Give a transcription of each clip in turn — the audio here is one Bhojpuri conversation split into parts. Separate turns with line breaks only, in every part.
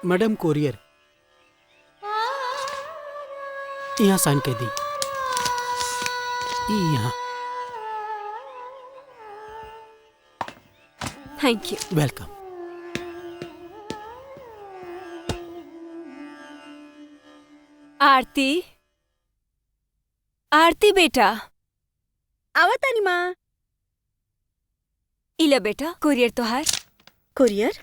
मैडम कोरियर यहाँ साइन कर दी। यहाँ।
Thank you.
वेलकम।
आरती, आरती बेटा।
आवत आनी माँ।
इला बेटा कुरियर तोहार।
कुरियर?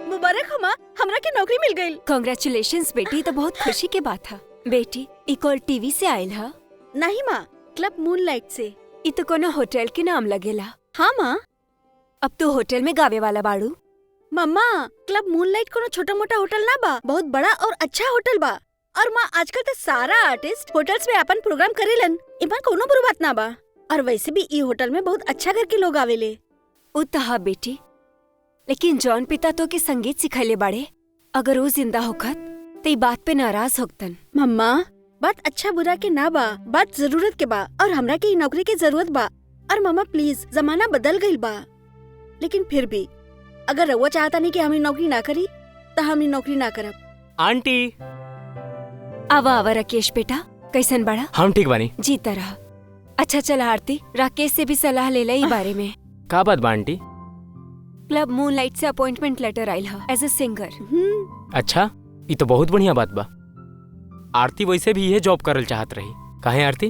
मुबारक हो माँ, हमरा के नौकरी मिल गई।
कांग्रेचुलेशंस बेटी, तो बहुत खुशी के बात है। बेटी ई कॉल टीवी से आयल हा?
नहीं माँ, क्लब मूनलाइट से।
ई तो कोनो होटल के नाम लगेला।
हाँ माँ।
अब तो होटल में गावे वाला बाड़ू।
मम्मा, क्लब मूनलाइट कोनो छोटा मोटा होटल ना बा, बहुत बड़ा और अच्छा होटल बा। और माँ आजकल तो सारा आर्टिस्ट होटल्स में अपन प्रोग्राम करेलन, इमा कोनो बुरी बात ना बा। और वैसे भी ई होटल में बहुत अच्छा घर के लोग आवेले।
उतहा बेटी, लेकिन जॉन पिता तो के संगीत सिखैले बाड़े। अगर वो जिंदा होखत तो ई बात पे नाराज होकतन।
मम्मा, बात अच्छा बुरा के ना बा, बात जरूरत के बा। और हमरा के ई नौकरी के जरूरत बा। और मम्मा प्लीज, जमाना बदल गईल बा, लेकिन फिर भी अगर रउआ चाहता नहीं कि हम नौकरी ना करी तो हम नौकरी ना करब।
आंटी।
आवा आवा राकेश बेटा, कैसन बड़ा?
हम ठीक बानी।
जीता रहा। अच्छा चला आरती, राकेश से भी सलाह ले ला ई बारे में।
का बात बा आंटी?
क्लब मूनलाइट से अपॉइंटमेंट लेटर आयल हा एज ए सिंगर।
अच्छा, ये तो बहुत बढ़िया बात बा। आरती वैसे भी यह जॉब करल चाहत रही। काहे आरती?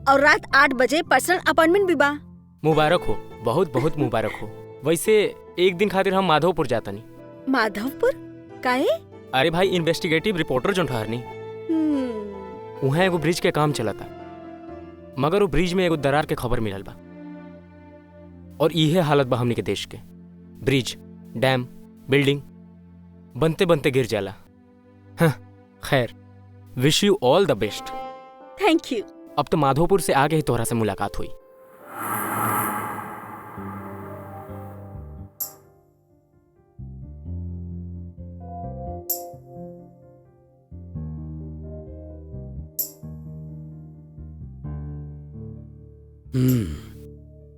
और रात 8 बजे पर्सनल अपॉइंटमेंट भी बा।
मुबारक हो, बहुत बहुत मुबारक हो। वैसे एक दिन खातिर हम माधवपुर जातानी।
माधवपुर काहे?
अरे भाई, इन्वेस्टिगेटिव रिपोर्टर जो ठहरनी, वहाँ एगो ब्रिज के काम चलता, मगर वो ब्रिज में एगो दरार के खबर मिलल बा। और इहे हालत बा हमनी के देश के। ब्रिज, डैम, बिल्डिंग बनते बनते गिर जाला। हाँ, खैर, wish you all the best.
Thank you.
अब तो माधोपुर से आगे ही तोहरा से मुलाकात हुई।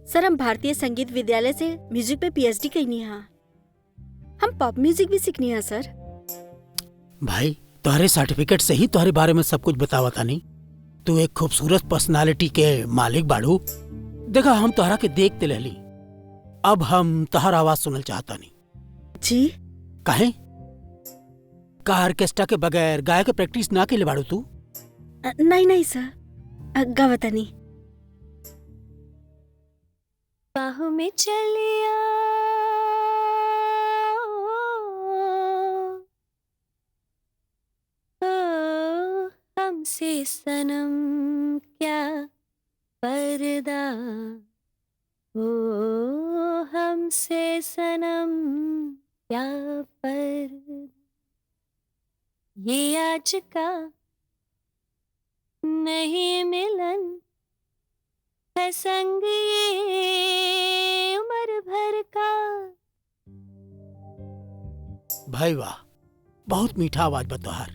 सर, हम भारतीय संगीत विद्यालय से म्यूजिक पे पीएचडी करनी है। हम पॉप म्यूजिक भी सीखनी है सर।
भाई, तुम्हारे सर्टिफिकेट से ही तुम्हारे बारे में सब कुछ बतावा था। नहीं, तू एक खूबसूरत पर्सनालिटी के मालिक बाड़ू। देखा, हम तुम्हारा के देखते रहली, अब हम तुम्हारा आवाज सुनल चाहता नहीं।
जी?
काहे? का ऑर्केस्ट्रा के बगैर गाय के प्रैक्टिस ना के ले बाड़ू तू?
नहीं नहीं सर, गावता नहीं।
बाहों में चलिया हमसे सनम क्या पर्दा, ओ हमसे सनम क्या पर्दा, ये आज का नहीं मिलन है संग ये उम्र भर का।
भाई वाह, बहुत मीठा आवाज बा तोहार।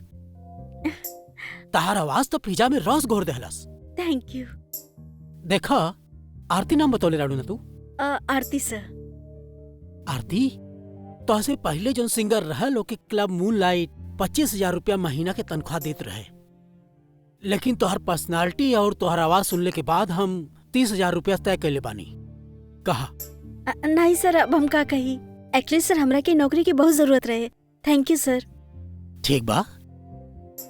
तहार आवाज तो पिज्जा में रस घोर देहलस।
Thank you.
देखा, आरती नाम बतौले राड़ू ना तू?
आरती सर।
आरती, तो से पहले जो सिंगर रहा लोग के क्लब मूनलाइट 25,000 रुपया महीना के तनख्वाह देते रहे, लेकिन तोहर पर्सनालिटी और तोहर आवाज सुनने के बाद हम 30,000 रुपया तय कैले बानी। कहा?
नहीं सर, अब हम का कही। एक्चुअली सर, हमरा के नौकरी की बहुत जरूरत रहे। थैंक यू सर।
ठीक बा।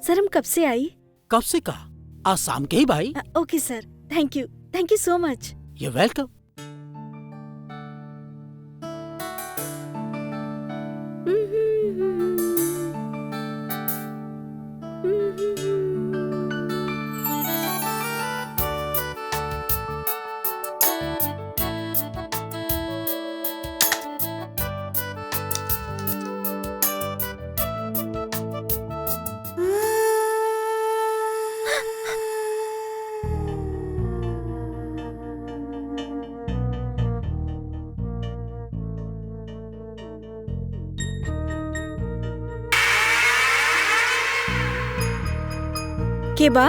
सर, हम कब से आई?
कब से कहा? आज शाम के ही भाई।
ओके सर, thank you so much.
You welcome.
के बा?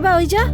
के बा ओइजा?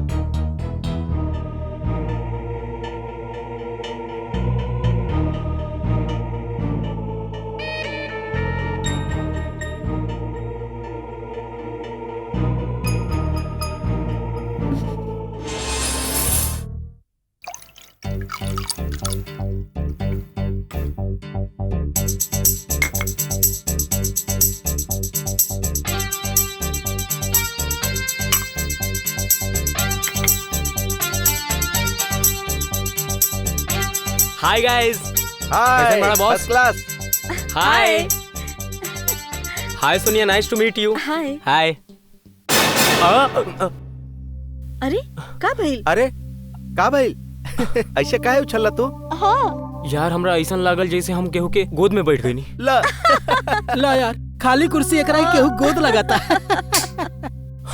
Hi guys.
हाय
बड़ा boss.
First class.
Hi hi Sonia, nice to meet you.
Hi.
Hi.
अरे का भइल?
अरे का भाई ऐसे काहे उछलला तू?
यार हमरा ऐसा लागल जैसे हम केहू के गोद में बैठ गई नी।
ला
ला यार, खाली कुर्सी एकरा ही केहू गोद लगाता।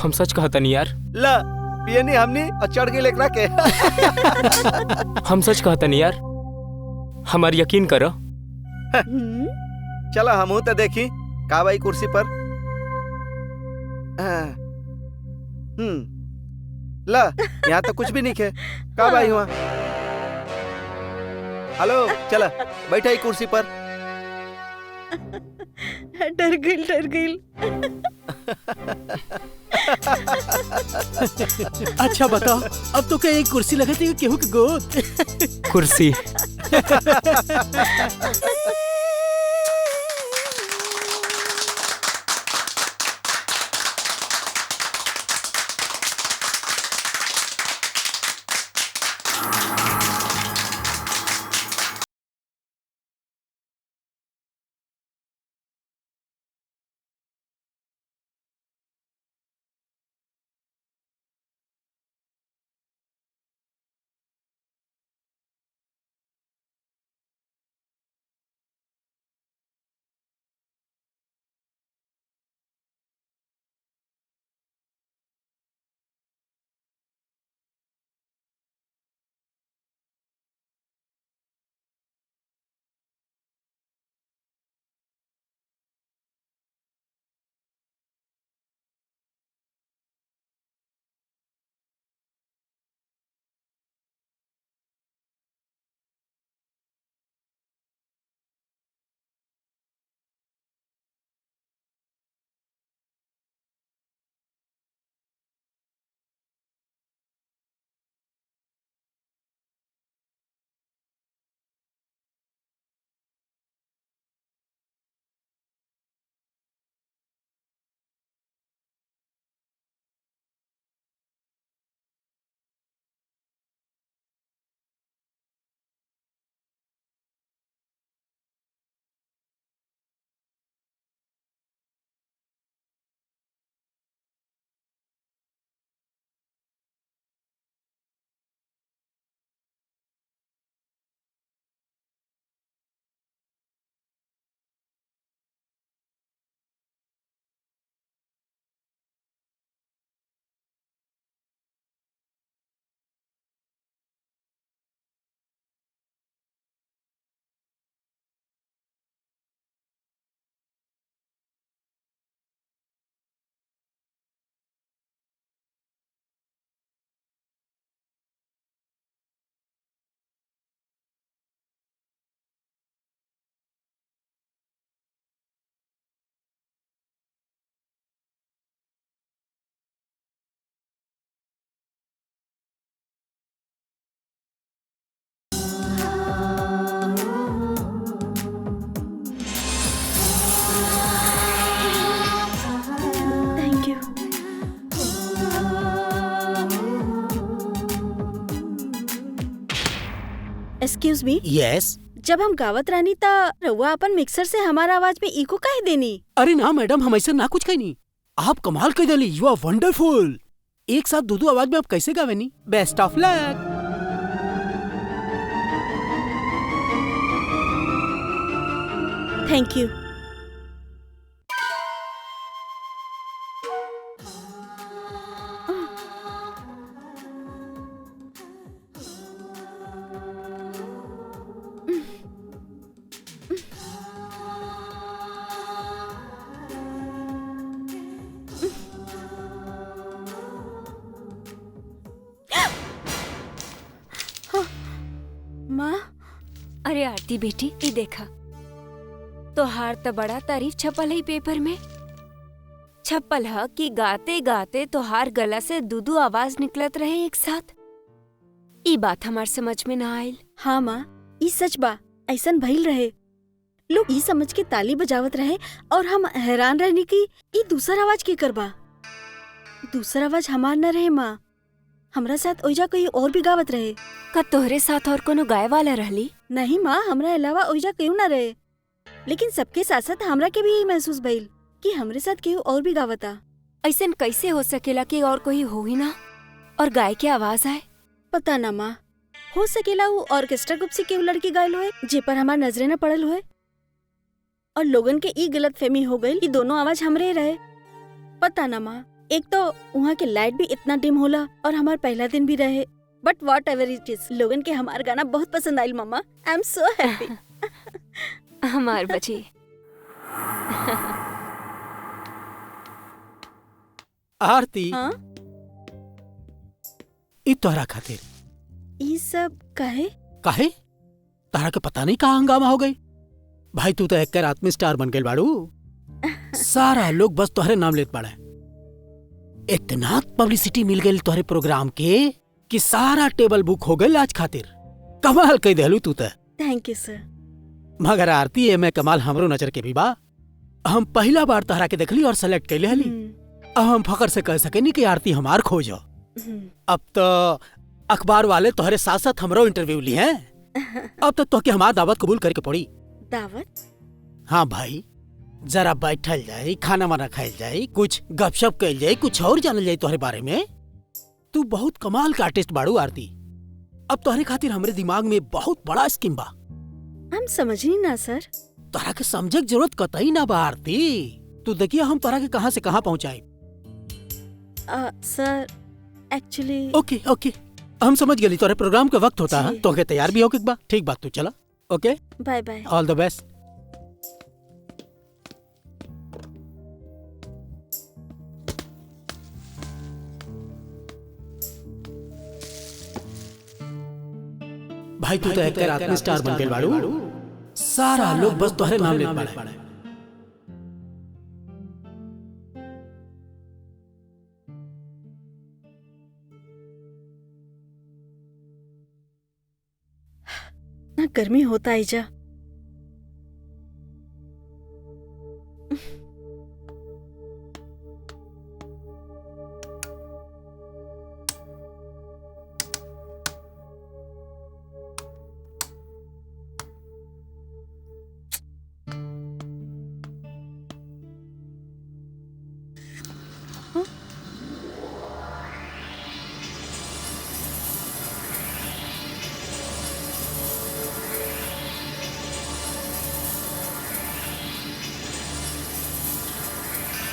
हम सच कहता नहीं यार,
ला पियनी हमनी और चढ़ गई एकरा के।
हम सच कहता नहीं यार, हमार यकीन करो।
हम्म,
चला हमहू तो देखी का भाई कुर्सी पर। ला यहाँ तो कुछ भी नहीं है। का भाई हुआ? हेलो चला बैठा ही कुर्सी पर।
डर गइल।
अच्छा बताओ, अब तो क्या एक कुर्सी लगती है केहू के गोद?
कुर्सी।
Thank you. Excuse me,
yes.
जब हम गावत रानी ता रउआ अपन मिक्सर से हमारा आवाज में इको काहे देनी?
अरे ना मैडम, हम ऐसा ना कुछ कहनी। आप कमाल कर दिली, यू आर वंडरफुल। एक साथ दो आवाज में आप कैसे गावेनी? Best of luck.
Thank you.
अरे आरती बेटी, ये देखा तोहार तो बड़ा तारीफ छपल है पेपर में। छपल है कि गाते गाते तोहार गला से दू आवाज निकलत रहे एक साथ। ई बात हमार समझ में ना आयल।
हाँ माँ, ई सच बा, ऐसन भइल रहे। लोग ई समझ के ताली बजावत रहे और हम हैरान रहने की ई दूसर आवाज के करबा। दूसर आवाज हमार न रहे माँ, हमरा साथ ओइजा कोई और भी गावत रहे।
का तोहरे साथ और कोनो गाय वाला रहली?
नहीं माँ, हमरा अलावा ओइजा केहू न रहे। लेकिन सबके साथ साथ हमरा के भी यही महसूस भइल कि हमरे साथ केहू और भी गावता।
ऐसन कैसे हो सकेला कि और कोई हो ही ना और गाय की आवाज आए?
पता ना माँ, हो सकेला वो ऑर्केस्ट्रा ग्रुप से केहू लड़की गायल होए जे पर हमार नजरे न पड़ल होए और लोगन के ई गलत फहमी हो गई कि दोनों आवाज हमरे रहे। पता ना माँ, एक तो वहाँ के लाइट भी इतना डिम होला और हमार पहला दिन भी रहे। But whatever it is, लोगन के हमार गाना बहुत पसंद आयल मम्मा। I am so happy.
हमार बची।
आरती,
हाँ,
ई तोहरा खातिर।
ई सब काहे?
काहे? तारा के पता नहीं कहाँ हंगामा हो गई। भाई तू तो एक रात में स्टार बन गई बाड़ू। सारा लोग बस तोहरे नाम लेत बाड़े। इतना पब्लिसिटी मिल गई तोहरे प्रोग्राम के कि सारा टेबल बुक हो गई आज खातिर। कमाल कह देलू तू तो।
थैंक यू सर।
मगर आरती, ए में कमाल हमरो नजर के भी बा। हम पहला बार तोहरा के देखली और सेलेक्ट कैले हली। अब हम फखर से कह सके कि आरती हमार खोजो। अब तो अखबार वाले तोहरे साथ साथ हमरो इंटरव्यू ली हैं। अब तो तोहके हमार दावत कबूल करके पड़ी।
दावत?
हाँ भाई, जरा बैठल जाए, खाना वाना खाइल जाए, कुछ गपशप कइल जाए, कुछ और जानल जाए तोहरे बारे में। तू बहुत कमाल का आर्टिस्ट बाड़ू आरती। अब तोहरे खातिर हमरे दिमाग में बहुत बड़ा स्कीम बा।
हम समझनी ना सर।
तोहरा के समझे के जरूरत कतई ना बा आरती। तू देखिए हम तोहरा के कहाँ से कहाँ पहुँचाए।
सर एक्चुअली।
ओके ओके, हम समझ गए। तोहरे प्रोग्राम का वक्त होता है, तो तैयार भी हो के बा। ठीक बात, तू चला। Okay,
bye bye.
All the best. भाई तू तो एक रात में स्टार बन गई बाड़ू। सारा लोग बस तोहरे नाम लेत बाड़े।
ना गर्मी होता है जा।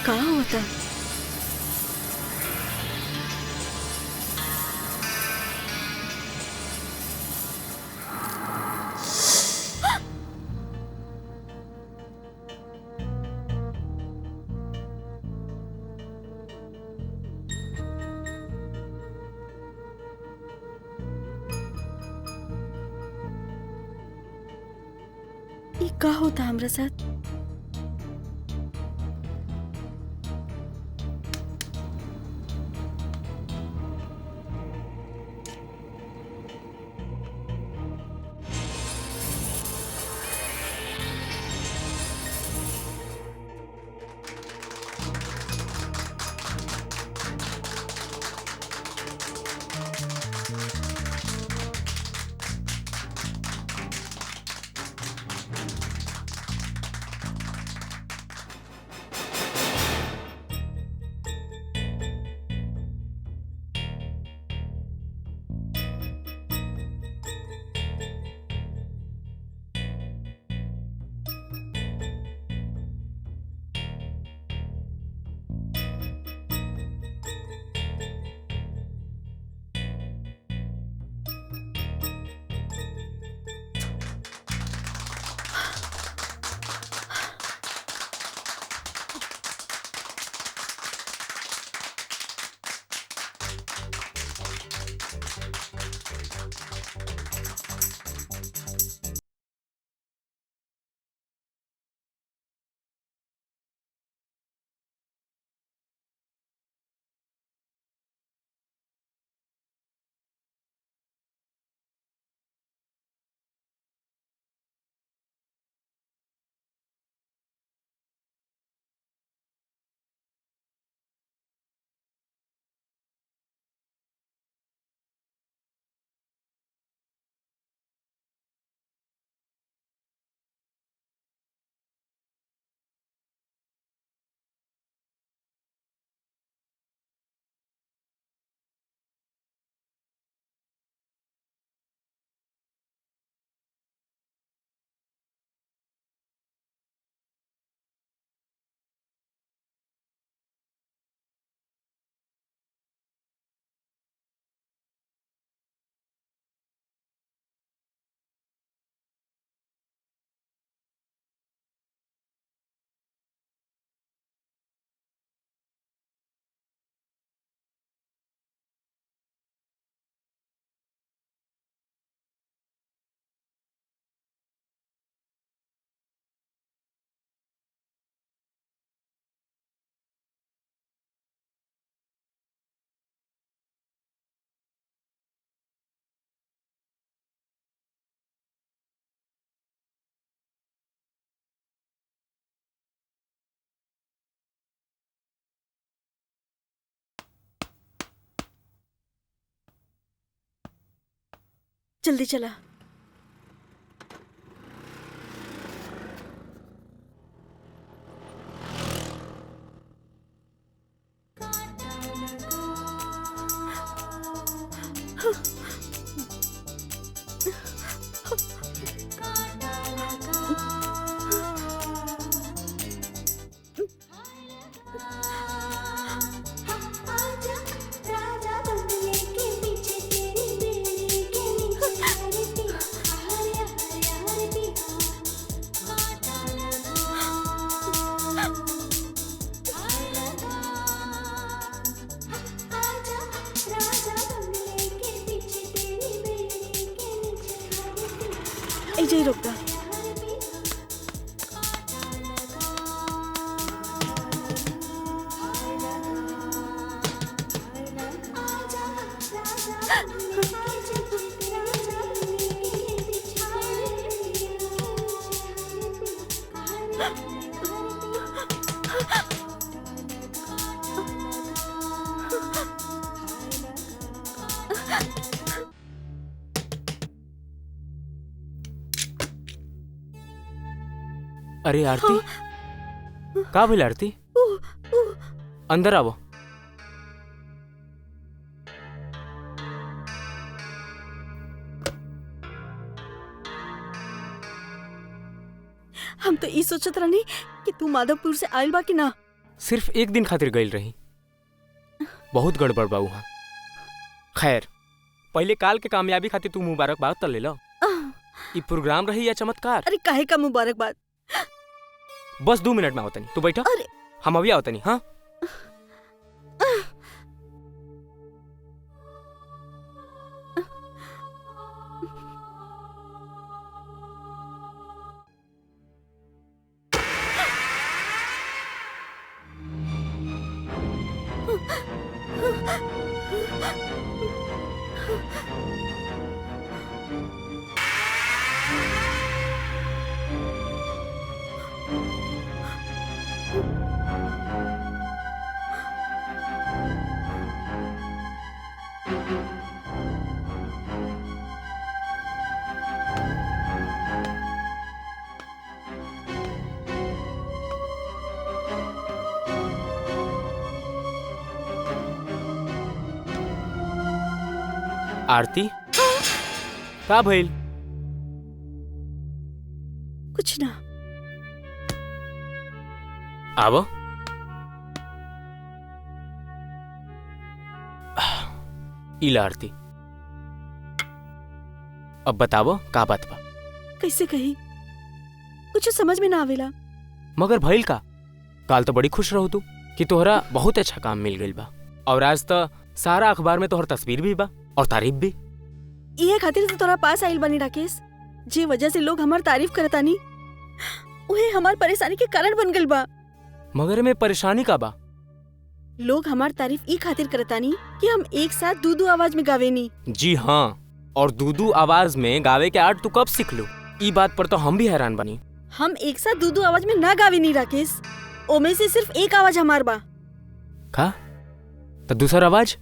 कहाँ होता? ये का होता हमरा साथ? जल्दी चला। ऐसे रुक जा।
अरे आरती, का भइल आरती? अंदर आवो।
हम तो ई सोचत रहनी कि तू माधवपुर से आयल बा कि ना।
सिर्फ एक दिन खातिर गइल रही, बहुत गड़बड़ बा वहाँ। खैर, पहले काल के कामयाबी खातिर तू मुबारकबाद तो ले लो। ई प्रोग्राम रही या चमत्कार?
अरे काहे का मुबारकबाद।
बस 2 मिनट में आवतनी, तू बैठा।
अरे
हम अभी आवतनी। हाँ आरती, का भइल?
कुछ ना।
आवो। इला आरती, अब बतावो का बात बा?
कैसे कही, कुछ समझ में ना आवेला।
मगर भइल का? काल तो बड़ी खुश रहो तू कि तोहरा बहुत अच्छा काम मिल गइल बा, और आज तो सारा अखबार में तोहर तस्वीर भी बा और तारीफ भी।
ये खातिर तो तोरा पास आइल बनी राकेश, जे वजह से लोग हमार तारीफ करतानी उहे हमार परेशानी के कारण बन गइल बा।
मगर में परेशानी का बा?
लोग हमार तारीफ ई खातिर करतानी कि हम एक साथ दू आवाज में गावेनी।
जी हाँ, और दूदू आवाज में गावे के आर्ट तू कब सीख लू? ई बात पर तो हम भी हैरान बनी।
हम एक साथ दू आवाज में ना गावेनी राकेश, ओमे से सिर्फ एक आवाज हमार बा।
का? तो दूसरा आवाज?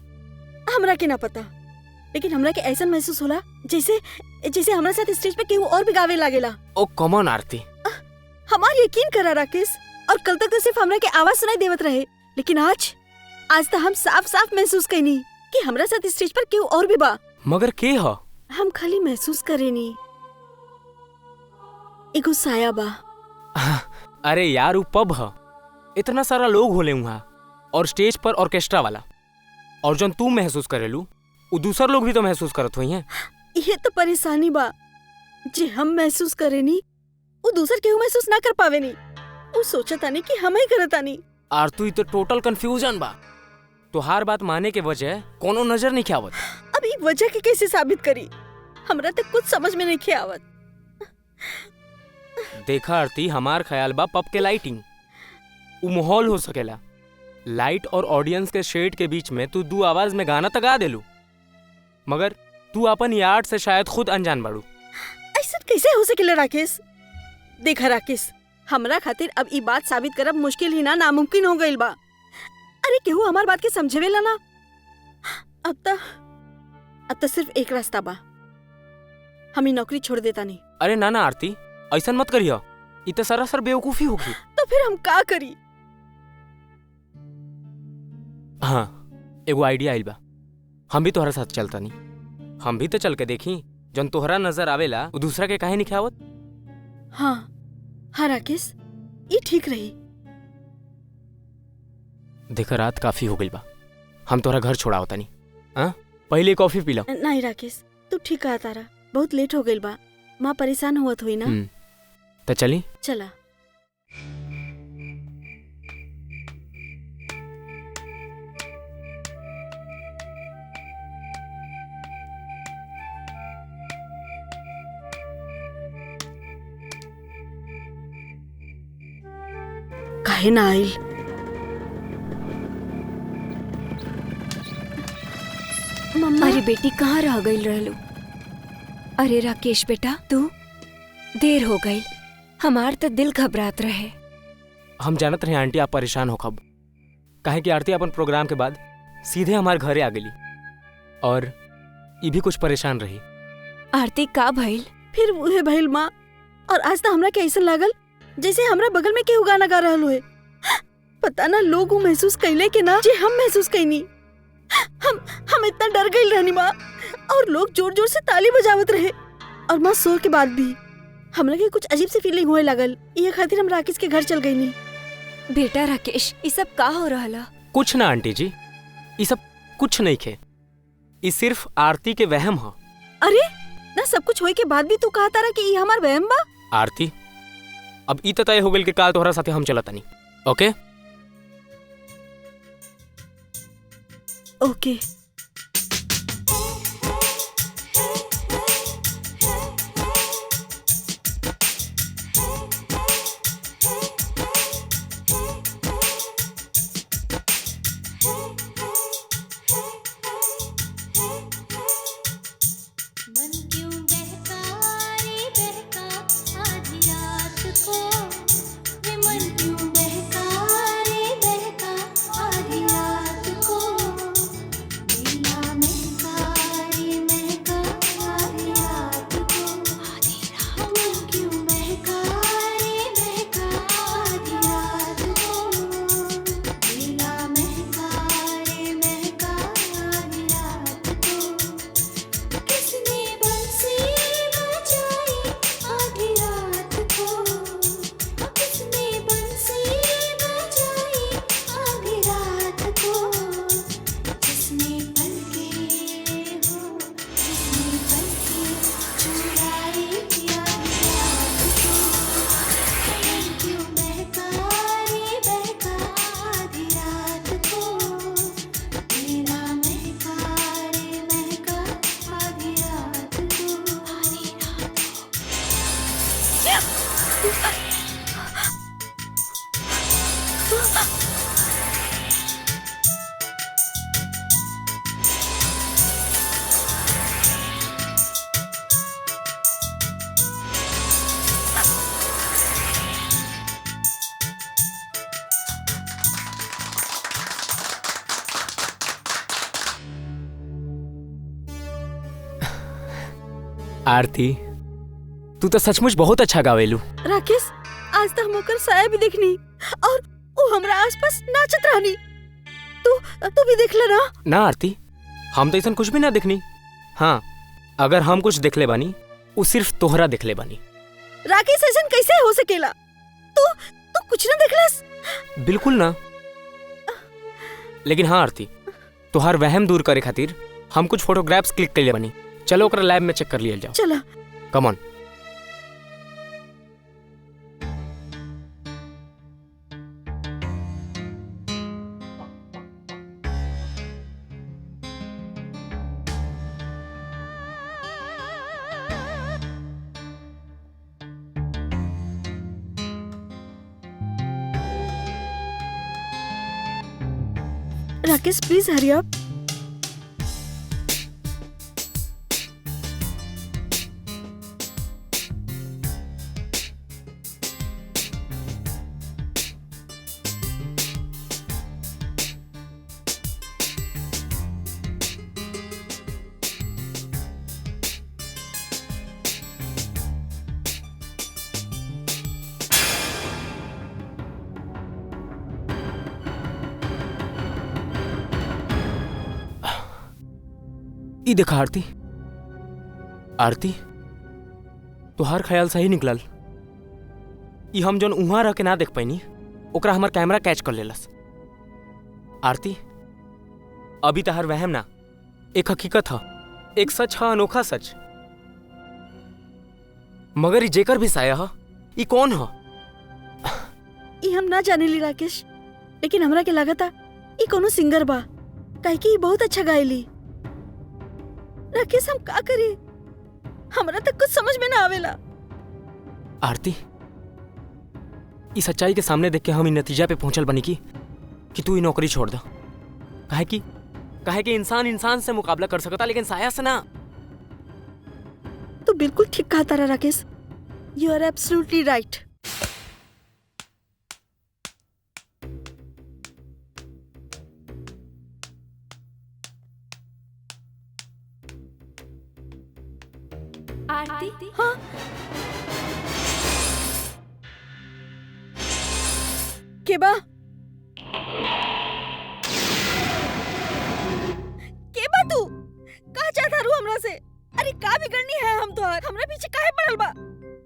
हमरा के ना पता, लेकिन हमरा के ऐसा महसूस होला जैसे जैसे हमरा साथ स्टेज पे केहू और भी गावे लागेला।
ओ कम ऑन आरती,
हमार यकीन करा राकेश, और कल तक तो सिर्फ हमरा के आवाज सुनाई देवत रहे, लेकिन आज तो हम साफ साफ महसूस कईनी कि हमरा साथ स्टेज पर केहू और भी बा।
मगर के ह?
हम खाली महसूस करेनी एगो साया बा।
अरे यार, वो पब ह, इतना सारा लोग होले वहाँ, और स्टेज पर ऑर्केस्ट्रा वाला, और जन तू महसूस करेलू वो दूसर लोग भी तो महसूस करत हुई हैं।
ये तो परेशानी बा, जे हम महसूस करेनी वो दूसर केहू महसूस ना कर पावेनी। वो सोचतानी कि हम ही करतानी।
आर तू तो टोटल कंफ्यूजन बा। तुहार बात माने के वजह कोनो नजर नहीं आवत।
अब ये वजह के कैसे साबित करी, हमरा तक कुछ समझ में नहीं आवत।
देखा आरती, हमार ख्याल बा पब के लाइटिंग वो माहौल हो सकेला। लाइट और ऑडियंस के शेड के बीच में तू दू आवाज में गाना तो गा देलू, मगर तू अपन ये आर्ट से शायद खुद अनजान बाड़ू।
ऐसा कैसे हो सकेला राकेश? देखा राकेश, हमरा खातिर अब ई बात साबित करब मुश्किल ही ना नामुमकिन हो गइल बा। अरे केहू हमार बात के समझेवेला ना। अब तो सिर्फ एक रास्ता बा, हम ई नौकरी छोड़ देता नहीं।
अरे ना ना आरती, ऐसा मत करियो, इ तो सरासर बेवकूफी होगी।
तो फिर हम का करी?
हाँ, एगो आइडिया आइल बा। हम भी तोहरा साथ चलता नहीं। हम भी तो चल के देखी, जन तोहरा नजर आवेला वो दूसरा के काहे नहीं आवत।
हाँ हाँ राकेश, ये ठीक रही।
देखा रात काफी हो गई बा, हम तोहरा घर छोड़ा होता नहीं। हाँ, पहले कॉफी पी लो।
नहीं राकेश, तू ठीक कहा तारा, बहुत लेट हो गई बा, माँ परेशान हुआ हुई ना।
तो चली।
चला। काहे ना आइल? मम्मा।
अरे बेटी कहाँ रह गई रहलू? अरे राकेश बेटा, तू देर हो गई, हमार तो दिल घबरात रहे।
हम जानत रहे आंटी आप परेशान हो खब, काहे कि आरती अपन प्रोग्राम के बाद सीधे हमारे घरे आ गई और ये भी कुछ परेशान रही।
आरती का भइल?
फिर वही भइल माँ, और आज तो हमरा के ऐसा लागल जैसे हमरा बगल में केहू गाना गा रहल हुए। पता ना लोग वो महसूस कैले के ना जे हम महसूस कैनी। हम इतना डर गई रहनी माँ, और लोग जोर जोर से ताली बजावत रहे, और माँ शोर के बाद भी हमरा के कुछ अजीब सी फीलिंग होए लागल। ये खातिर हम राकेश के घर चल गई नी।
बेटा राकेश, ये सब का हो रहा?
कुछ ना आंटी जी, ये सब कुछ नहीं खे, ये सिर्फ आरती के वहम हो।
अरे ना, सब कुछ होए के बाद भी तू कहता रहा कि ये हमार वहम बा।
आरती, अब ई तो तय हो गई कि काल तोहरा साथे हम चलता नहीं। ओके
ओके।
आरती, तू तो सचमुच बहुत अच्छा गावेलू।
राकेश, आज तक हम ओकर साया भी देखनी, और वो हमरा आसपास नाचत रहनी। तू भी देखला ना?
ना आरती, हम तो ऐसा कुछ भी ना देखनी। हाँ, अगर हम कुछ देखले बानी, वो सिर्फ तोहरा देखले बानी।
राकेश, ऐसा कैसे हो सकेला? तू कुछ ना देखलस?
बिल्कुल ना। लेकिन हाँ आरती, तोहार वहम दूर करे खातिर हम कुछ फोटोग्राफ्स क्लिक कर ले बानी। चलो ओकरा लैब में चेक कर लिया जाओ।
चला।
Come on.
Rakesh, please hurry up.
ई देखा आरती, आरती तुहार ख्याल सही निकलल। ई हम जौन उहाँ रह के ना देख पैनी ओकरा हमार कैमरा कैच कर लेलस। आरती अभी तहार वहम ना, एक हकीकत ह, एक सच ह, अनोखा सच। मगर ई जेकर भी साया ह, ई कौन ह?
ई हम ना जानेली राकेश, लेकिन हमरा के लागता ई कोनो सिंगर बा, काहे कि ई बहुत अच्छा गायली। राकेश हम का करी, हमरा तक कुछ समझ में ना आवेला।
आरती इस सच्चाई के सामने देख के हम इ नतीजा पे पहुंचल बनी कि तू ई नौकरी छोड़ दा। काहे कि इंसान इंसान से मुकाबला कर सकता लेकिन साया से ना।
तू बिल्कुल ठीक कहा तारा Rakesh, you are absolutely right.
Aarti,
हाँ केबा केबा तू का चाहता रू हमरा से? अरे का बिगड़नी है हम तोहार? हमरा पीछे काहे पड़ल बा?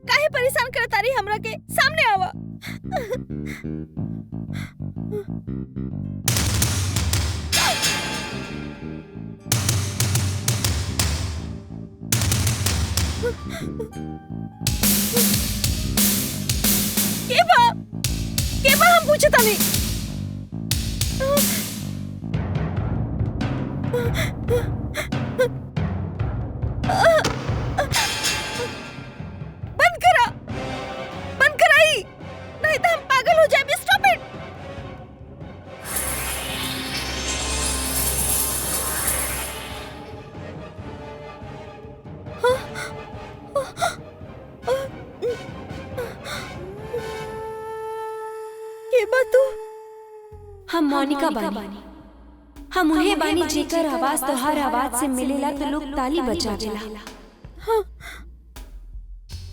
काहे परेशान करता रही हमरा के? सामने आवा। केबा केबा हम पूछे तानी। बंद करा, बंद कराई, नहीं तो हम पागल हो जाएंगे। Stop it. केबा तू?
हम मोनिका बानी। हम उहे बानी जेकर आवाज तोहार आवाज से मिलेला तो लोग ताली बजावेला।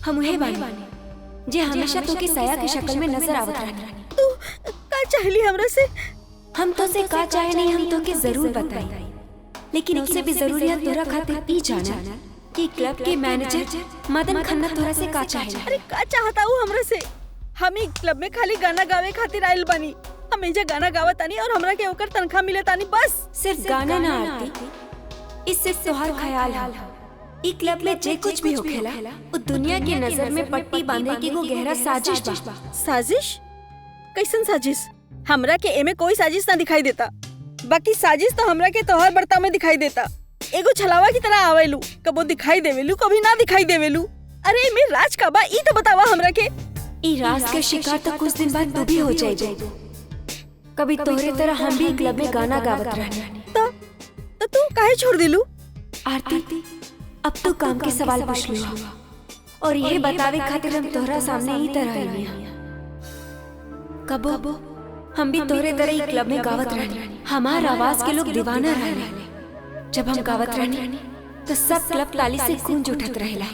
हम उहे बानी जे हमेशा तोके साया के शक्ल में नजर आवत रहनी।
तू का चाहली हमरा से?
हम तो से का चाहे नहीं हम तोके जरूर बताई, लेकिन उससे भी जरूरी है तोरा खातिर ई जाना कि क्लब के मैनेजर मदन खन्ना तोरा से का चाहेला।
अरे का चाहता हूँ हमरा से? हम ही क्लब में खाली गाना गावे खातिर आइल बानी। हमेशा गाना गावा तानी और हमरा के ओकर तनख्वाह मिले तानी, बस।
सिर्फ गाना ना आरती, इससे तोहार ख्याल है ई क्लब में जे कुछ भी होखेला वो दुनिया के नजर में पट्टी बांधे के वो गहरा साजिश बा।
साजिश? कैसन साजिश? हमरा के एमे कोई साजिश ना दिखाई देता। बाकी साजिश तो हमरा के तोहार बर्ताव में दिखाई देता। एगो छलावा की तरह आवेलू, कबो दिखाई देवेलू कभी ना दिखाई देवेलू। अरे एमे राज का बा ई तो बतावा हमरा के।
ई राज के शिकार तो कुछ दिन बाद तू भी हो जाएगी। कभी तोहरे तरह हम भी क्लब में गाना गावत रहनी।
तो तू काहे छोड़ दिलू?
आरती अब तू काम के सवाल पूछ लियो और यह बतावे खातिर हम तोहरा सामने ही तरह आई। कबो हम भी तोहरे तरह ही क्लब में गावत रहनी। हमार आवाज के लोग दीवाना रहने। जब हम गावत रहनी तो सब क्लब ताली से गूंज उठत रहेला।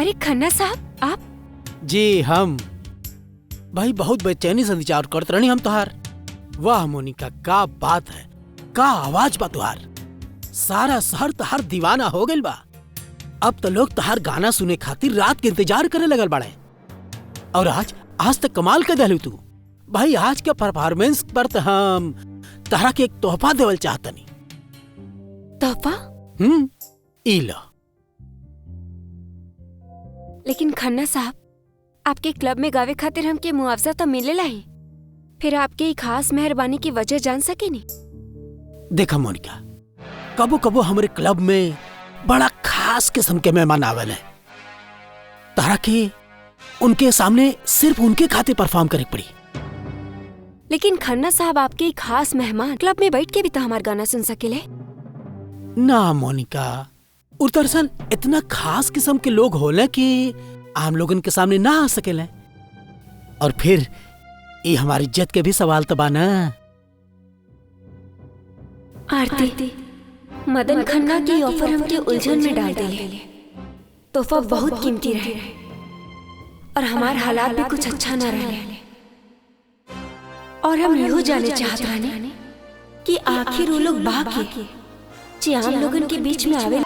अरे खन्ना साहब आप?
जी हम भाई बहुत बेचैनी से इंतजार करत रहनी हम तोहार। वाह मोनिका का बात है, का आवाज बा तुहार। सारा शहर तोहार दीवाना हो गइल बा। अब तो लोग तोहार गाना सुने खातिर रात के इंतजार करे लगल बाड़े। और आज तक कमाल कर दहलू तू भाई। आज के परफॉर्मेंस पर तो हम तहरा के एक तोहफा देवल चाहतनी।
तोहफा?
ई लो।
लेकिन खन्ना साहब आपके क्लब में गावे खातिर हमके मुआवजा तो मिलेला ही, फिर आपके ई खास मेहरबानी की वजह जान सके नी?
देखा मोनिका, कबो कबो हमारे क्लब में बड़ा खास किस्म के मेहमान आवेल है। तारा के उनके सामने सिर्फ उनके खाते परफॉर्म करे पड़ी।
लेकिन खन्ना साहब, आपके ई खास मेहमान क्लब में बैठ के भी तो हमार गाना सुन सकेले।
ना मोनिका, और दरअसल इतना खास किस्म के लोग होले कि आम लोगन के सामने ना आ सकेले। और फिर ये हमारी इज्जत के भी सवाल तो बा ना।
आरती, मदन खन्ना की ऑफर हमके उलझन में डाल दिले। तोहफा बहुत कीमती रहे और हमार हालात भी कुछ अच्छा ना रहे। और हम यहो जाने चाहत रहने कि आखिर वो लोग बाकी जे आम लोगन के बीच में आवे।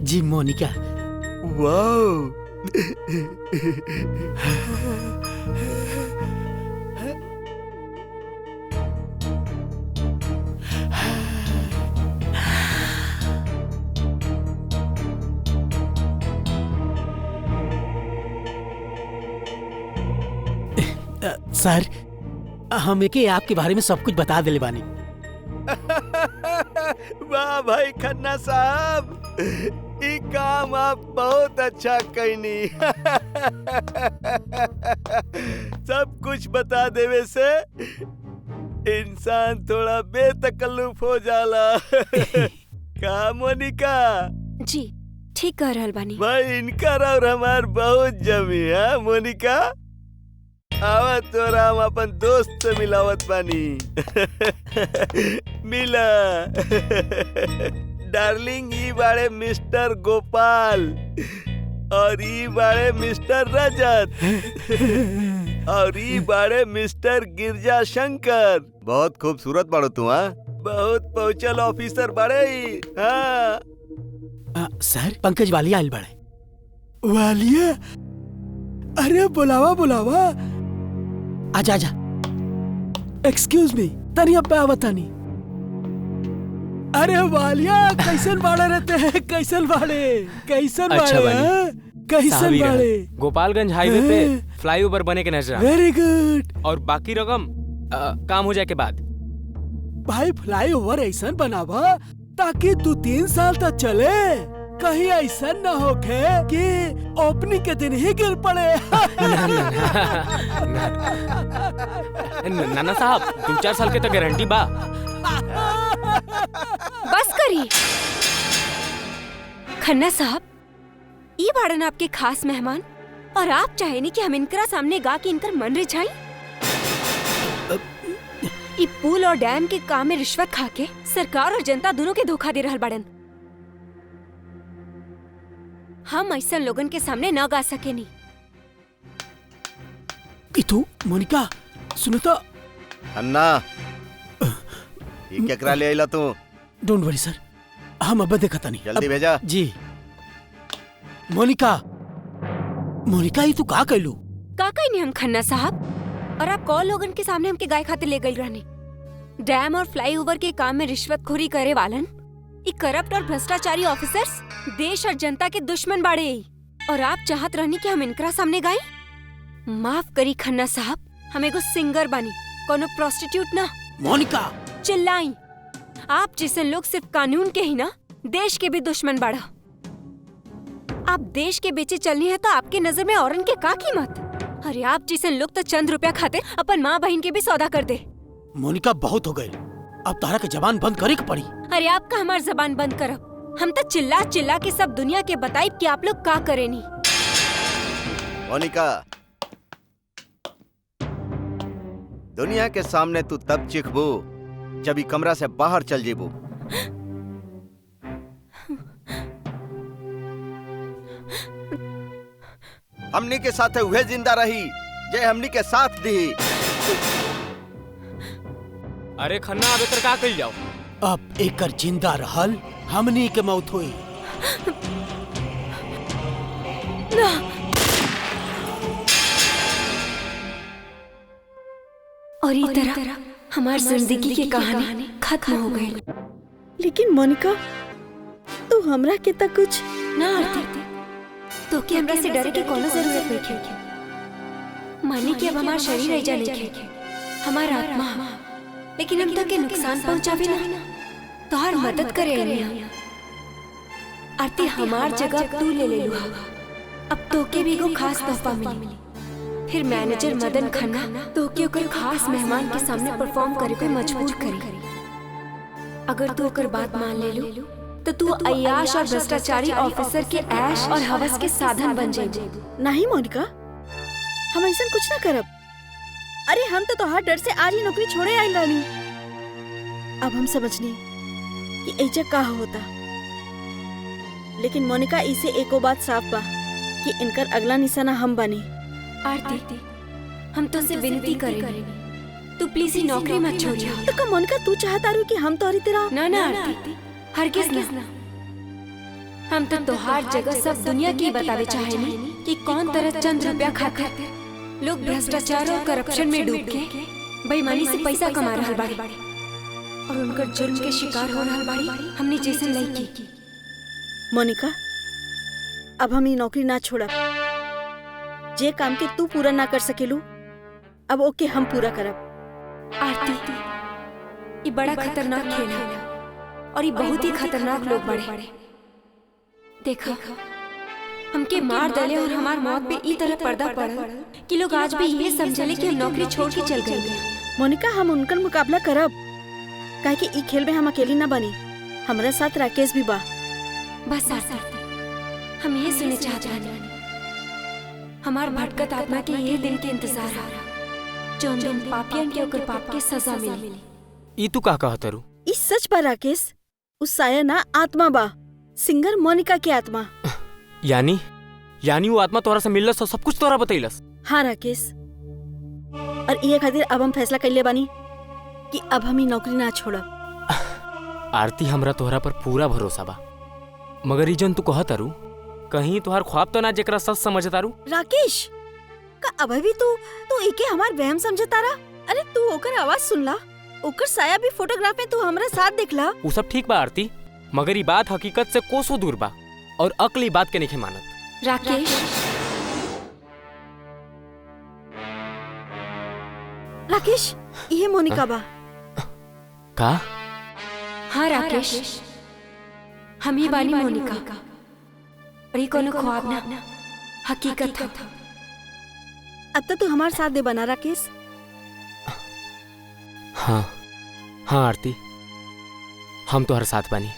जी मोनिका,
वाह
सर, हम एके आपके बारे में सब कुछ बता दिले बानी।
वाह भाई खन्ना साहब, ये काम आप बहुत अच्छा कईनी। सब कुछ बता देवे से इंसान थोड़ा बेतकल्लुफ हो जाला। का मोनिका?
जी ठीक कह रहल बानी।
भाई इनका और हमार बहुत जमी है मोनिका। आवा तोरा हम अपन दोस्त से मिलावत बानी। मिला डार्लिंग, ई बाड़े मिस्टर गोपाल और ई बाड़े मिस्टर रजत और ई बाड़े मिस्टर गिरजा शंकर। बहुत खूबसूरत बाड़ो तू। हाँ, बहुत पहुंचल ऑफिसर बाड़े। हाँ
सर, पंकज वालिया आइल बड़े। वालिया? अरे बुलावा बुलावा, आजा आजा। एक्सक्यूज मी, तनी अब बतानी। अरे वालिया, कैसन बाड़े रहते हैं? कैसन बाड़े? कैसन
अच्छा
बाड़े? कैसन बाड़े?
गोपालगंज हाईवे पे फ्लाईओवर बने के नजर।
Very good.
और बाकी रकम काम हो जाए के बाद।
भाई फ्लाईओवर ऐसा बनावा ताकि 2-3 साल तक चले। कहीं ऐसा न होके कि ओपनिंग के दिन ही गिर पड़े।
नाना साहब, 2-4 साल के तो गारंटी बा।
बस करी खन्ना साहब, ये बाड़न आपके खास मेहमान और आप चाहे नहीं कि हम इनकरा सामने गा के इनकर मन रिझाई। ये पुल और डैम के काम में रिश्वत खा के सरकार और जनता दोनों के धोखा दे रहल बाड़न। हम ऐसा लोगन के सामने न गा सके नहीं।
तू मोनिका सुनो तो।
अन्ना, ये क्या करा ले आइला तू?
डोंट वरी सर, हम अब देखता नहीं।
जल्दी भेजा।
जी मोनिका, मोनिका ये तू का कहलू?
का कहीं नहीं हम खन्ना साहब, और आप कौन लोगन के सामने हमके गाय खाते ले गई रहने। डैम और फ्लाईओवर के काम में रिश्वतखोरी करे वालन, ये करप्ट और भ्रष्टाचारी ऑफिसर्स देश और जनता के दुश्मन बाड़े। और आप चाहत रहनी कि हम इनकरा सामने गाएं? माफ करी खन्ना साहब, हम एगो सिंगर बानी, कोनो प्रोस्टिट्यूट ना।
मोनिका
चिल्लाई, आप जैसे लोग सिर्फ कानून के ही ना, देश के भी दुश्मन बाड़ा। आप देश के बेचे चलनी है तो आपके नजर में औरन के का कीमत? अरे आप जैसे लोग तो चंद रुपया खाते अपन माँ बहन के भी सौदा कर दे।
मोनिका बहुत हो गए, अब तारा के जबान बंद करे के पड़ी।
अरे आपका हमार जबान बंद करब, हम तो चिल्ला चिल्ला के सब दुनिया के बताइब कि आप लोग का करेनी।
मोनिका, दुनिया के सामने तू तब चिखबू जब ई कमरा से बाहर चल जेबू। हमनी के साथ उहे जिंदा रही जे हमनी के साथ दी।
अरे खन्ना, अब एकर का कइल जाओ?
अब एकर जिंदा रहल हमनी के मौत हुई।
ना। और इस तरह हमारी जिंदगी की कहानी खत्म हो गई।
लेकिन मोनिका, तू हमरा के तक कुछ
ना आरती, तो कि हमरा से डरे की कोनो जरूरत नहीं है। माने कि अब हमार शरीर ऐजा नहीं है, हमारा आत्मा, लेकिन हम तक के नुकसान पहुंचावे ना, तोहार मदद करे आनी। आरती हमार जगह तू ले ले लुहा, अब तोके भी एगो खास तोहफा मिली। फिर मैनेजर मदन खन्ना तोके ओकर खास मेहमान के सामने परफॉर्म करे पे मजबूर करी। अगर तू ओकर बात मान ले लू तो तू अय्याश और भ्रष्टाचारी ऑफिसर के ऐश और हवस के साधन बन जाएगी।
नहीं मोनिका, हम ऐसा कुछ ना करब। अरे हम तो तोहार डर से आज ही नौकरी छोड़े आइल रहनी। अब हम समझनी कि ऐजा का होता, लेकिन मोनिका इसे एको बात साफ बा कि इनकर अगला निशाना हम बनी।
आरती, हम तो से विनती करेंगे, तू प्लीज ही नौकरी मत छोड़िया।
तो का मोनिका तू चाहता रू कि हम तोहरी तरह?
ना ना आरती, हरगिज ना। हम तो तोहार जगह सब दुनिया की बतावे चाहेनी कि कौन तरह चंद रुपया खातिर लोग भ्रष्टाचार और करप्शन में डूब के बेईमानी से पैसा कमा रहल बाड़ी और उनकर जुर्म के शिकार हो रहल बाड़ी हमने जैसे लड़की।
मोनिका, अब हम ये नौकरी ना छोड़ब। जे काम के तू पूरा ना कर सकेलू, अब ओके हम पूरा करब।
आरती, ये बड़ा खतरनाक खेल है और ये बहुत ही खतरनाक लोग बड़े। देखा, हमके मार डाले और हमार मौत पे ई तरह पर्दा पड़ल कि लोग आज भी ये समझले कि हम नौकरी छोड़ के चल गए।
मोनिका, हम उनकर मुकाबला करब, काहे कि ई खेल में हम अकेली ना बनी, हमारे साथ राकेश भी बा।
बस आरती, हम ये सुने चाहते हैं, हमार भटकत आत्मा के ये दिन के इंतजार है जौन दिन पापियन के ओकर पाप के सजा मिली।
ई तू का कहत रू?
ई सच बा राकेश, उस साया ना आत्मा बा, सिंगर मोनिका की आत्मा।
यानी वो आत्मा तोरा से मिललस और सब कुछ तोरा बतैलस?
हाँ राकेश, और ये खातिर अब हम फैसला कर ले बानी कि अब हम ही नौकरी ना छोड़ब।
आरती, हमरा तोहरा पर पूरा भरोसा बा, मगर ई जन तू कहत रू, कहीं तुहार ख्वाब तो ना जेकरा सच समझता रू?
राकेश, का अभी भी तू एके हमार वहम समझता रहा? अरे तू ओकर आवाज सुनला, ओकर साया भी फोटोग्राफ में तू हमरा साथ देखला।
वो सब ठीक बा आरती, मगर ये बात हकीकत से कोसों दूर बा और अक्ल बात के नहीं मानत।
राकेश,
राकेश, ये मोनिका बा।
का?
हाँ राकेश, हम ही बानी मोनिका, और ये कोनो ख्वाब ना, हकीकत था।
अब तो तू हमारे साथ दे बना राकेश।
हाँ आरती, हम तो हर साथ बानी।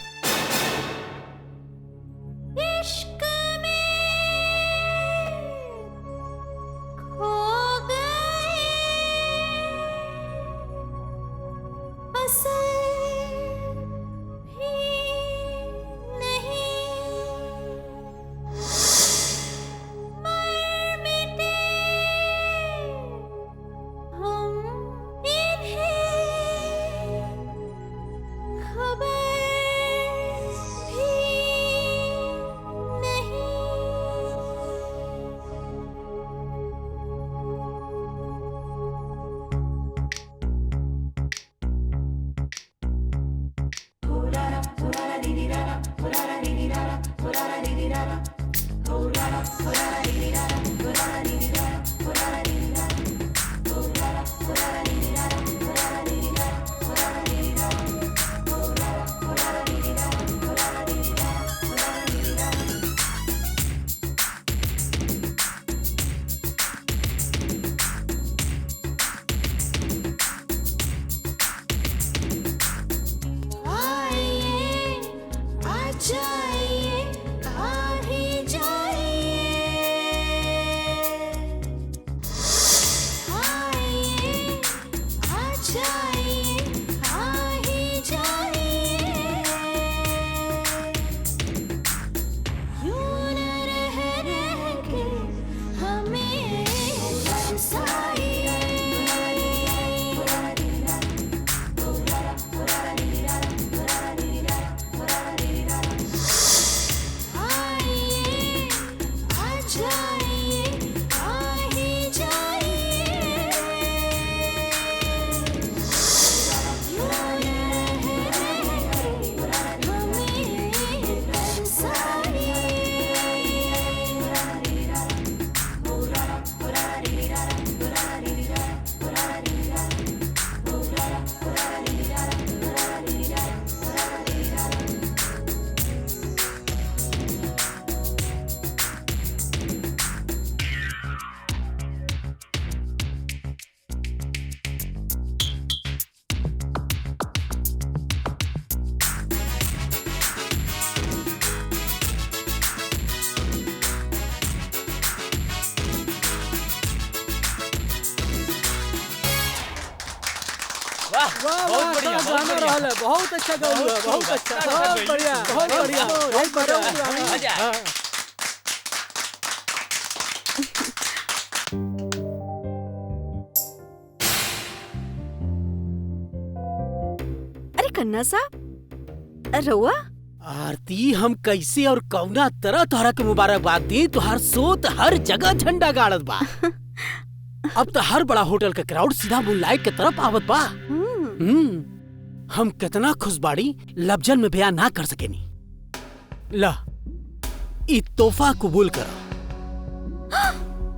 वाह
बहुत
वाह,
बढ़िया,
क्या
बहुत
गाना
बढ़िया।
रहल है, बहुत अच्छा गाउल है, बहुत अच्छा, बहुत बढ़िया, बहुत बढ़िया, बहुत बढ़िया।
मजा आया।
हाँ।
अरे खन्ना साहब, रउआ
आरती, हम कैसे और कौना तरह तोहरा के मुबारकबाद दी। तुहार सोत हर जगह झंडा गाड़त बा। अब तो हर बड़ा होटल का क्राउड सीधा मूनलाइट के तरफ आवत बा। हम कितना खुश बाड़ी, लफ्जन में बयान ना कर सकेनी। ला, ई तोहफा कबूल करो।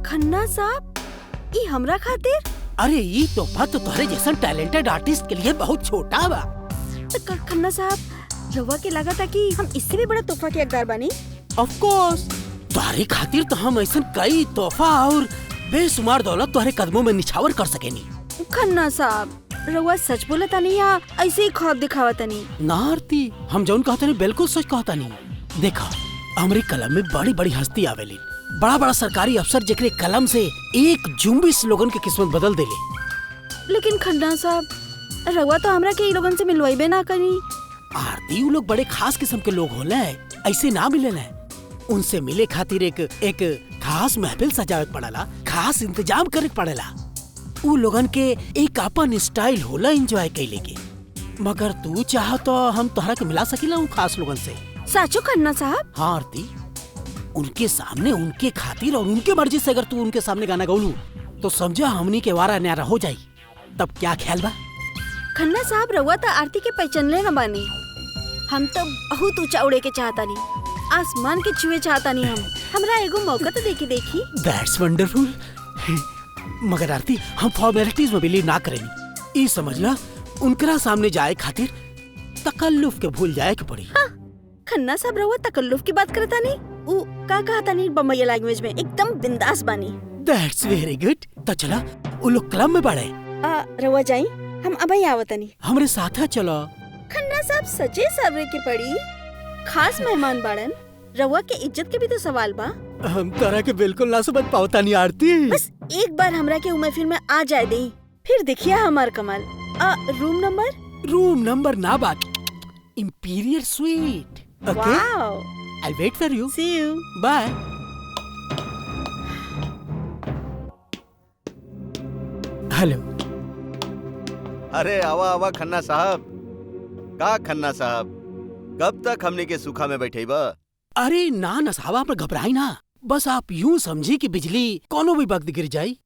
खन्ना साहब, ई हमरा खातिर?
अरे ई तोहफा तो तुम्हारे जैसन टैलेंटेड आर्टिस्ट के लिए बहुत छोटा बा।
तो खन्ना साहब, रउआ के लगा था कि हम इससे भी बड़ा तोहफा के हकदार बानी।
ऑफ कोर्स, तुम्हारी खातिर तो हम ऐसा कई तोहफा और बेशुमार दौलत तुम्हारे कदमों में निछावर कर सकेनी।
खन्ना साहब, रउआ सच बोलता नहीं या ऐसे ही ख्वाब दिखावता नहीं?
ना आरती, हम जौन कहते नहीं बिल्कुल सच कहता नहीं। देखा, हमारी कलम में बड़ी बड़ी हस्ती आवेली, बड़ा बड़ा सरकारी अफसर जेकरे कलम से एक जुम्बिश लोगन के किस्मत बदल देले।
लेकिन खन्ना साहब, रउआ तो हमरा के ई लोगन से मिलवाइबे ना करी।
आरती, वो लोग बड़े खास किस्म के लोग होले, ऐसे ना मिलेले। उनसे मिले खातिर एक खास महफिल सजावे पड़ेला, खास इंतजाम करे पड़ेला। उ लोगन के एक अपन स्टाइल होला एंजॉय कैले के। मगर तू चाह तो हम तोहरा के मिला सकीला उन खास लोगन से।
साचो खन्ना साहब?
हाँ आरती, उनके सामने, उनके खातिर और उनके मर्जी से अगर तू उनके सामने गाना गौलू तो समझा हमनी के वारा न्यारा हो जाई। तब क्या ख्याल बा?
खन्ना साहब, रउआ तो आरती के पहचानले न बानी। हम तो बहुत ऊंचा उड़े के चाहता नहीं, आसमान के छुए चाहता नहीं। हमरा एगो मौका तो देखी।
That's wonderful. मगर आरती, हम फॉर्मेलिटीज में बिलीव ना करेनी। ई समझला, उनकरा सामने जाए खातिर तकल्लुफ के भूल जाए के पड़ी।
हाँ, खन्ना साहब, रउआ तकल्लुफ की बात करता नहीं? उ का कहता नहीं बम्बई लैंग्वेज में, एकदम बिंदास बानी।
That's very good. तो चला, वो लोग क्लब में बढ़े।
रउआ जाई, हम अबई आवतनी।
हमरे साथ है, चलो।
खन्ना साहब, सचे सब्र की पड़ी, खास मेहमान बाड़न, रउआ के इज्जत के भी तो सवाल बा।
हम तरह के बिल्कुल ना समझ पावता नहीं आरती।
बस एक बार हमरा के महफिल में आ जाए दे, फिर देखिए हमार कमाल। रूम नंबर ना बात, imperial suite. Okay, wow,
I wait for you.
See you.
Bye. Hello.
अरे आवा आवा खन्ना साहब। का खन्ना साहब, कब तक हमने के सूखा में बैठे बा?
अरे ना ना साहब, आप घबराई ना। बस आप यूं समझी कि बिजली कोनो भी वक्त गिर जाई।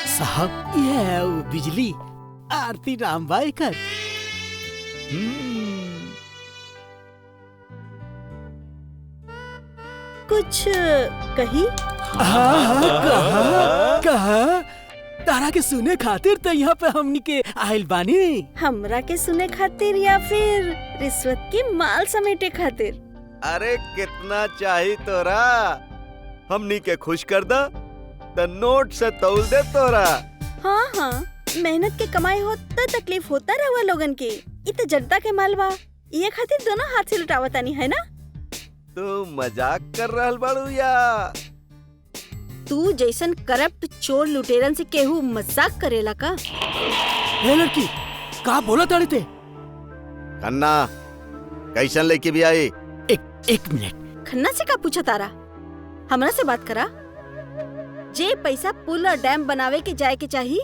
साहब, ये है वो बिजली, आरती नाम बाई कर।
कुछ कही?
कहा तारा के सुने खातिर तो यहाँ पे हमनी के आयल बानी।
हमरा के सुने खातिर या फिर रिश्वत की माल समेटे खातिर?
अरे कितना चाहिए तोरा, हमनी के खुश कर दा तो नोट से तौल दे तोरा।
हाँ, मेहनत के कमाई हो तो तकलीफ होता रहुआ लोगन के। इ तो जनता के माल बा, ये खातिर दोनों हाथ से लुटावतानी, है ना?
तू मजाक कर रहल बाड़ू या?
तू जैसन करप्ट चोर लुटेरन से केहू मजाक करेला का?
हे लड़की, का बोला ताड़ी ते?
खन्ना, कैसन लेके भी आई?
एक मिनट।
खन्ना से का पूछा तारा? हमरा से बात करा। जे पैसा पुल और डैम बनावे के जाए के चाहिए,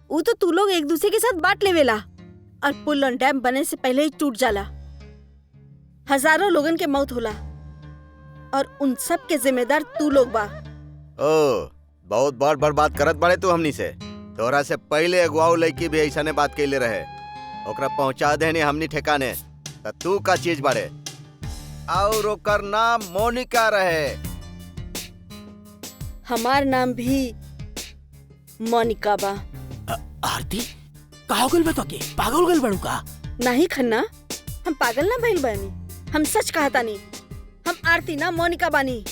वो तो तू लोग एक दूसरे के साथ बांट लेवेला, और पुल और डैम बने से पहले ही टूट जाला। हजारों लोगन के मौत होला, और उन सब के जिम्मेदार तू लोग बा।
ओ, बहुत बड़ बात करत बाड़े तू हमनी से। तोरा से पहले अगुआऊ लड़की भी ऐसा ने बात कैले रहे, ओकरा पहुंचा देने हमनी ठेकाने। त तू का चीज बाड़े? और ओकर नाम मोनिका रहे।
हमार नाम भी मोनिका बा।
आरती, का हो गइल बा तोके? पागल गइल बाड़ू का?
नहीं खन्ना, हम पागल ना भइल बानी। हम सच कहता नहीं, हम आरती ना मोनिका बानी।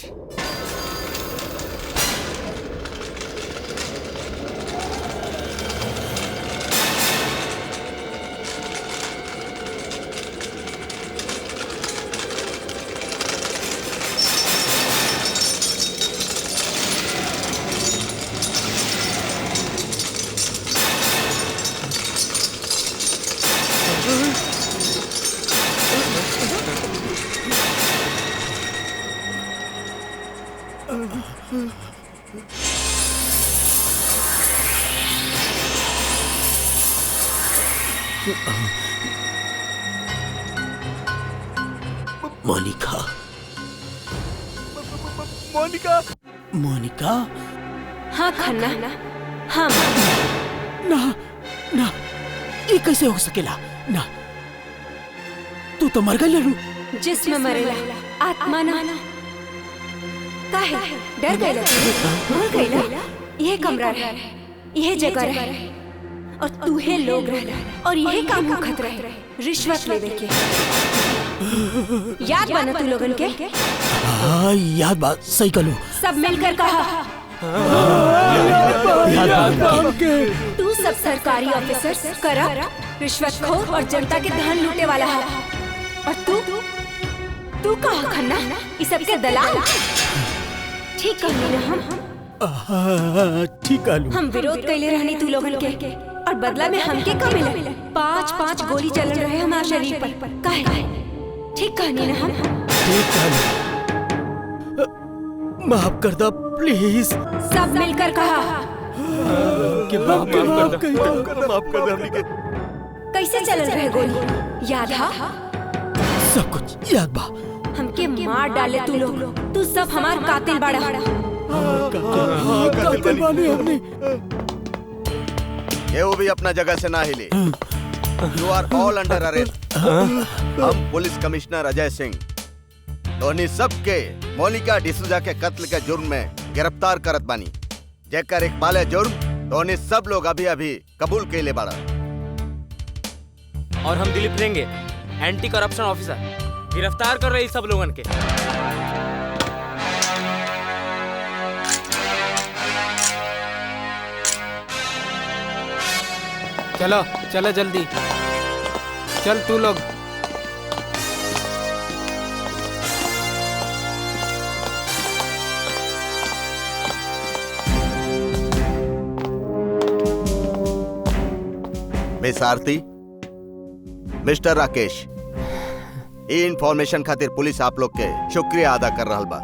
मोनिका,
मोनिका,
मोनिका,
हाँ खन्ना, हम
ना ना, ये कैसे हो सकेला? ना, तू तो मर गई लड़ू।
जिस्म मरेला, आत्मा ना। काहे डर गईला, भूल गईला? यह कमरा है, यह जगह है, और तू है लोग रहला, और यह काम होखत रहे, रिश्वत लेवे के। याद बना तू लोगन के?
हाँ याद बात, सही कलू।
सब मिलकर कहा। तू सब सरकारी ऑफिसर, करप्ट, रिश्वतखोर और जनता के धन लूटे वाला है, और तू कहा खन्ना, इस सब के दलाल। ठीक कहनी ना हम?
ठीक कलू।
हम विरोध कैले रहनी तू लोगन के, और बदला में हमके का मिले? 5-5 गोली चल रहे हमारे शरीर पर। काहे? ठीक कहनी ना हम?
ठीक कलू। माफ कर दो प्लीज।
सब मिलकर कहा।
माफ कर दे हमनी के।
कैसे चल रहे गोली? याद है?
सब कुछ याद बा।
हमके मार डाले तू लोग। तू सब हमार कातिल बाड़ा।
कातिल बानी हमने।
ये वो भी अपना जगह से ना हिले। You are all under arrest. हम पुलिस कमिश्नर अजय सिंह धोनी सबके मोनिका डिसूजा के कत्ल के जुर्म में गिरफ्तार करत बानी, जेकर एक पाले जुर्म धोनी सब लोग अभी अभी कबूल कैले बाड़ा।
और हम दिलीप रेंगे, एंटी करप्शन ऑफिसर, गिरफ्तार कर रहे सब लोगन के।
चलो चलो जल्दी चल तू लोग।
मिस आरती, मिस्टर राकेश, ये इंफॉर्मेशन खातिर पुलिस आप लोग के शुक्रिया अदा कर रहल बा।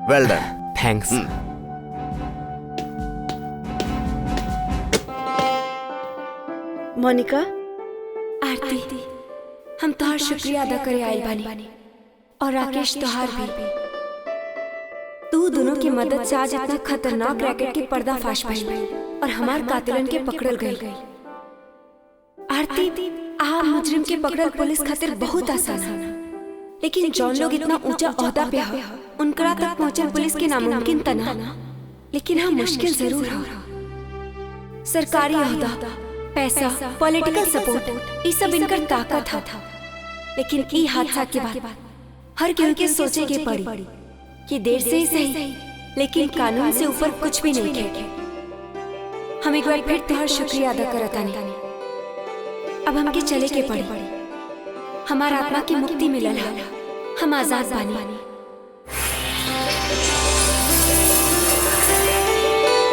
वेल डन।
थैंक्स।
मोनिका,
आरती, हम तोहार शुक्रिया अदा करे आइल बानी, और राकेश तोहार भी। तू दोनों की मदद से आज इतना खतरनाक रैकेट के पर्दाफाश भइल और हमार कातिलन के पकड़ल गई। आरती, आप मुजरिम के पकड़ल पुलिस खातिर बहुत आसान है, लेकिन जौन लोग इतना ऊंचा ओहदा पे है, उनकरा तक पहुंचल पुलिस के नामुमकिन तना, लेकिन हाँ मुश्किल जरूर है। सरकारी ओहदा, पैसा, पॉलिटिकल सपोर्ट, ये सब इनकर ताकत था, लेकिन ई हादसा के बाद हर केहू के सोचे के पड़ी कि देर से ही सही, लेकिन कानून से ऊपर कुछ भी नहीं है। हम एक बार फिर तुहार शुक्रिया अदा करतानी। अब हमके चले के पड़ी। हमार आत्मा की मुक्ति मिलल है, हम आजाद बानी।